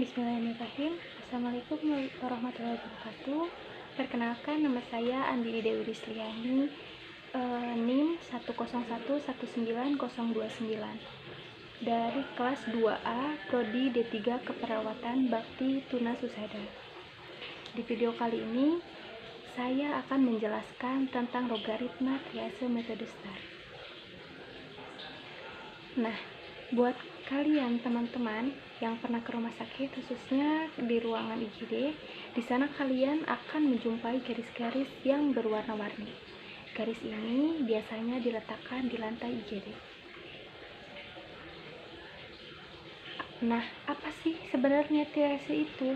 Bismillahirrahmanirrahim. Assalamualaikum warahmatullahi wabarakatuh. Perkenalkan, nama saya Andini Dewi Rizliani, NIM 1011929 dari kelas 2A Prodi D3 Keperawatan Bakti Tuna Susada. Di video kali ini saya akan menjelaskan tentang logaritma triase metode STAR. Nah, buat kalian teman-teman yang pernah ke rumah sakit, khususnya di ruangan IGD, di sana kalian akan menjumpai garis-garis yang berwarna-warni. Garis ini biasanya diletakkan di lantai IGD. Nah, apa sih sebenarnya triase itu?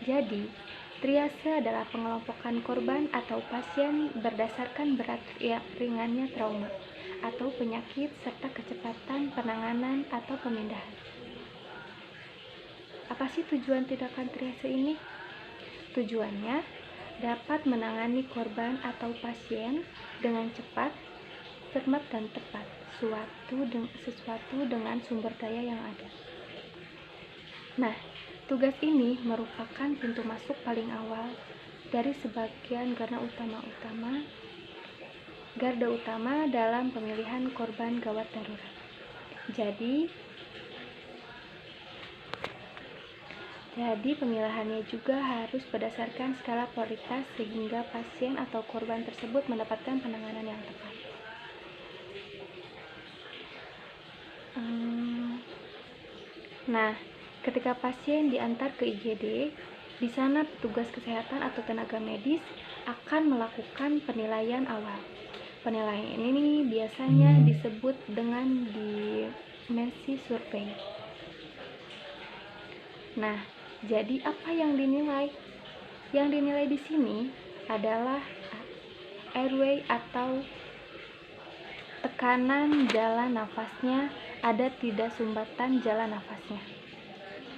Jadi, triase adalah pengelompokan korban atau pasien berdasarkan berat ringannya trauma atau penyakit serta kecepatan penanganan atau pemindahan. Apa sih tujuan tindakan triase ini? Tujuannya dapat menangani korban atau pasien dengan cepat, cermat dan tepat sesuatu dengan sumber daya yang ada. Nah, tugas ini merupakan pintu masuk paling awal dari sebagian garda utama dalam pemilihan korban gawat darurat. Jadi pemilihannya juga harus berdasarkan skala prioritas sehingga pasien atau korban tersebut mendapatkan penanganan yang tepat. Nah, ketika pasien diantar ke IGD, di sana petugas kesehatan atau tenaga medis akan melakukan penilaian awal. Penilaian ini biasanya disebut dengan dimensi survei. Nah, jadi apa yang dinilai? Yang dinilai di sini adalah airway atau tekanan jalan nafasnya, ada tidak sumbatan jalan nafasnya.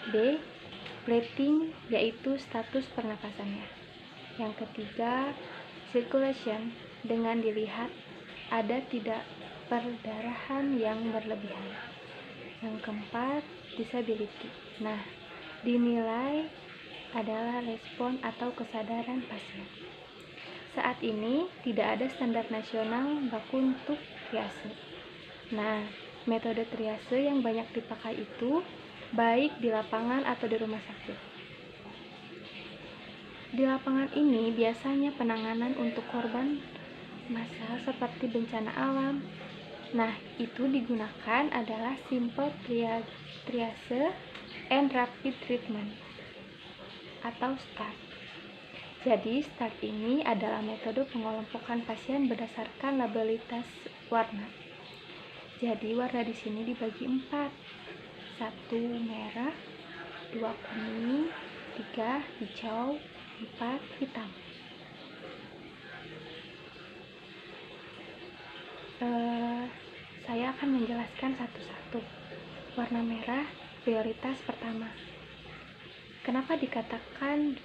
D. Breathing, yaitu status pernafasannya. Yang ketiga, circulation, dengan dilihat ada tidak perdarahan yang berlebihan. Yang keempat, disability. Nah, dinilai adalah respon atau kesadaran pasien. Saat ini tidak ada standar nasional baku untuk triase. Nah, metode triase yang banyak dipakai itu baik di lapangan atau di rumah sakit. Di lapangan ini biasanya penanganan untuk korban massal seperti bencana alam. Nah, itu digunakan adalah simple triase and rapid treatment atau STAR. Jadi, STAR ini adalah metode pengelompokan pasien berdasarkan labelitas warna. Jadi, warna di sini dibagi 4. 1 merah, 2 kuning, 3 hijau, 4 hitam. Saya akan menjelaskan satu-satu. Warna merah prioritas pertama. Kenapa dikatakan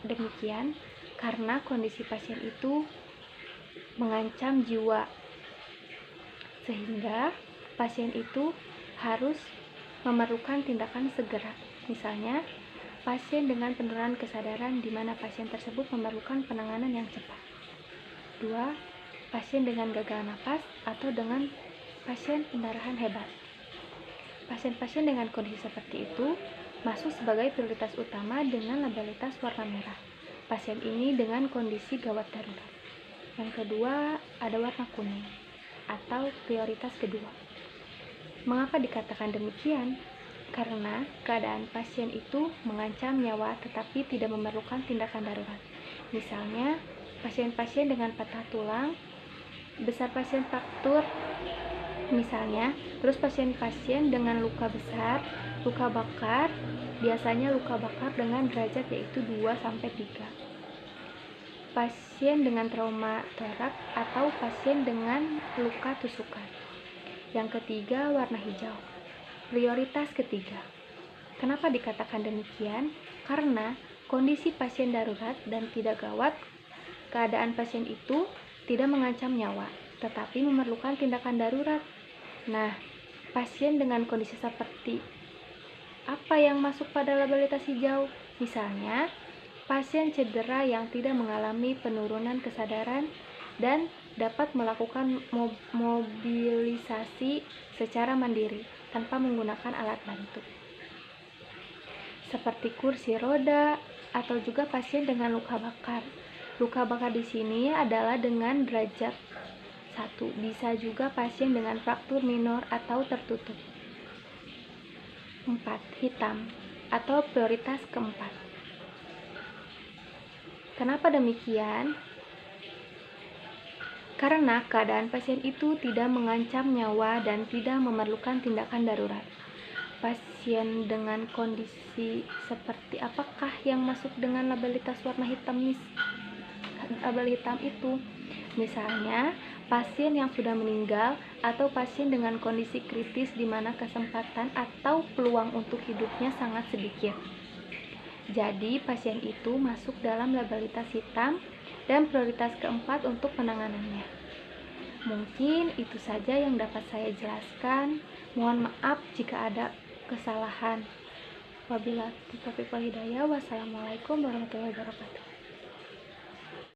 demikian? Karena kondisi pasien itu mengancam jiwa, sehingga pasien itu harus memerlukan tindakan segera. Misalnya, pasien dengan penurunan kesadaran di mana pasien tersebut memerlukan penanganan yang cepat. 2. Pasien dengan gagal napas atau dengan pasien pendarahan hebat. Pasien-pasien dengan kondisi seperti itu masuk sebagai prioritas utama dengan labelitas warna merah. Pasien ini dengan kondisi gawat darurat. Yang kedua, ada warna kuning atau prioritas kedua. Mengapa dikatakan demikian? Karena keadaan pasien itu mengancam nyawa tetapi tidak memerlukan tindakan darurat. Misalnya, pasien-pasien dengan patah tulang, besar pasien fraktur, misalnya, terus pasien-pasien dengan luka besar, luka bakar, biasanya luka bakar dengan derajat yaitu 2-3. Pasien dengan trauma torak atau pasien dengan luka tusukan. Yang ketiga, warna hijau. Prioritas ketiga. Kenapa dikatakan demikian? Karena kondisi pasien darurat dan tidak gawat, keadaan pasien itu tidak mengancam nyawa, tetapi memerlukan tindakan darurat. Nah, pasien dengan kondisi seperti Apa yang masuk pada labelitas hijau? Misalnya, pasien cedera yang tidak mengalami penurunan kesadaran dan dapat melakukan mobilisasi secara mandiri tanpa menggunakan alat bantu, seperti kursi roda atau juga pasien dengan luka bakar. Luka bakar di sini adalah dengan derajat 1. Bisa juga pasien dengan fraktur minor atau tertutup. 4. Hitam atau prioritas keempat. Kenapa demikian? Karena keadaan pasien itu tidak mengancam nyawa dan tidak memerlukan tindakan darurat. Pasien dengan kondisi seperti apakah yang masuk dengan labelitas warna hitam label hitam itu? Misalnya, pasien yang sudah meninggal atau pasien dengan kondisi kritis di mana kesempatan atau peluang untuk hidupnya sangat sedikit. Jadi, pasien itu masuk dalam labelitas hitam dan prioritas keempat untuk penanganannya. Mungkin itu saja yang dapat saya jelaskan. Mohon maaf jika ada kesalahan. Wabillahi taufiq wal hidayah. Wassalamualaikum warahmatullahi wabarakatuh.